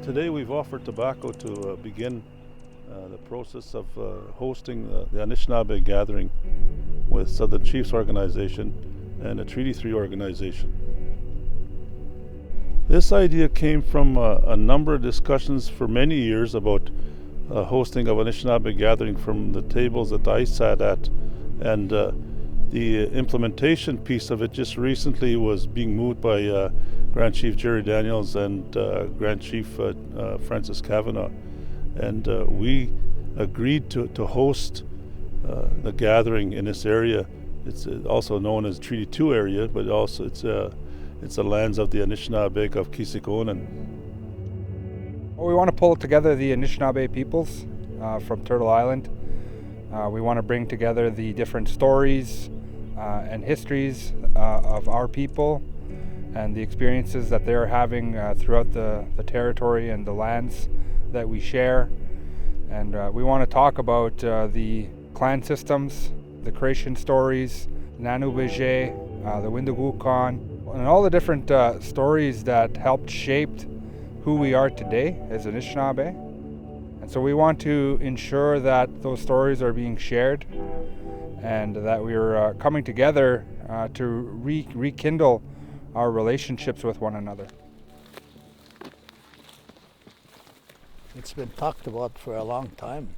Today we've offered tobacco to begin the process of hosting the Anishinaabe gathering with Southern Chiefs Organization and a Treaty 3 organization. This idea came from a number of discussions for many years about hosting of Anishinaabe gathering from the tables that I sat at, and the implementation piece of it just recently was being moved by Grand Chief Jerry Daniels and Grand Chief Francis Kavanagh, and we agreed to host the gathering in this area. It's also known as Treaty 2 area, but also it's the lands of the Anishinaabe of Keeseekoowenin. We want to pull together the Anishinaabe peoples from Turtle Island. We want to bring together the different stories and histories of our people and the experiences that they're having throughout the territory and the lands that we share. And we want to talk about the clan systems, the creation stories, Nanu-Beje, the Windagukan, and all the different stories that helped shape who we are today as Anishinaabe. And so we want to ensure that those stories are being shared and that we're coming together to rekindle our relationships with one another. It's been talked about for a long time,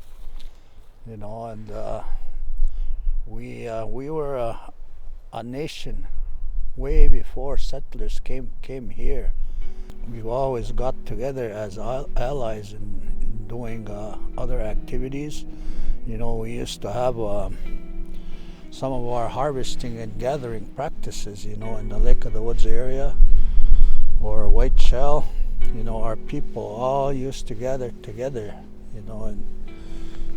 you know, and we were a nation way before settlers came here. We've always got together as allies in doing other activities. You know, we used to have some of our harvesting and gathering practices, you know, in the Lake of the Woods area or White Shell. You know, our people all used to gather together, you know,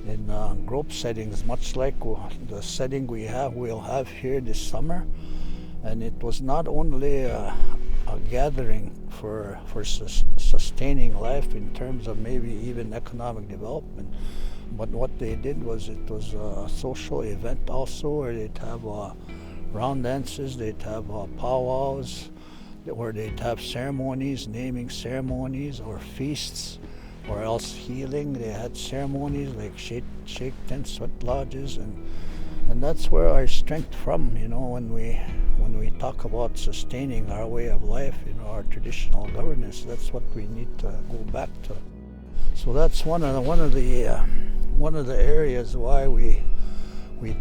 in group settings, much like the setting we'll have here this summer. And it was not only a gathering for sustaining life in terms of maybe even economic development, but what they did was it was a social event also, where they'd have round dances, they'd have powwows, where they'd have ceremonies, naming ceremonies or feasts, or else healing. They had ceremonies like shake tents, sweat lodges, and that's where our strength from, you know, when we talk about sustaining our way of life, you know, our traditional governance, that's what we need to go back to. So that's one of the areas why we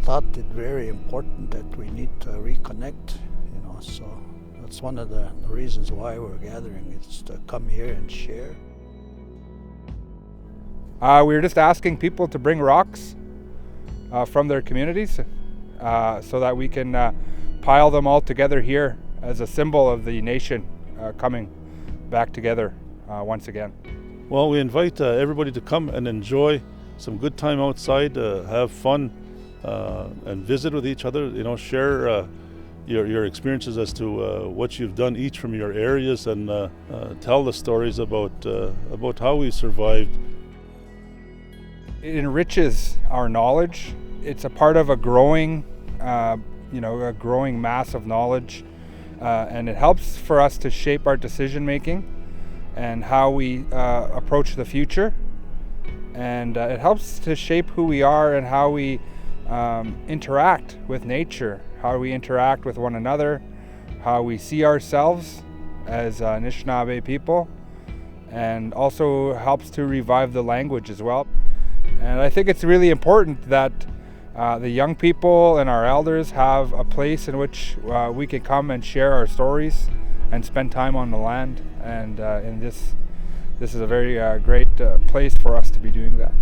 thought it very important that we need to reconnect, you know. So that's one of the reasons why we're gathering, is to come here and share. We're just asking people to bring rocks from their communities so that we can pile them all together here as a symbol of the nation coming back together once again. Well, we invite everybody to come and enjoy some good time outside, have fun, and visit with each other. You know, share your experiences as to what you've done each from your areas, and tell the stories about how we survived. It enriches our knowledge. It's a part of a growing, a growing mass of knowledge, and it helps for us to shape our decision making and how we approach the future. And it helps to shape who we are and how we interact with nature, how we interact with one another, how we see ourselves as Anishinaabe people, and also helps to revive the language as well. And I think it's really important that the young people and our elders have a place in which we can come and share our stories and spend time on the land. And in this is a very great place for us to be doing that.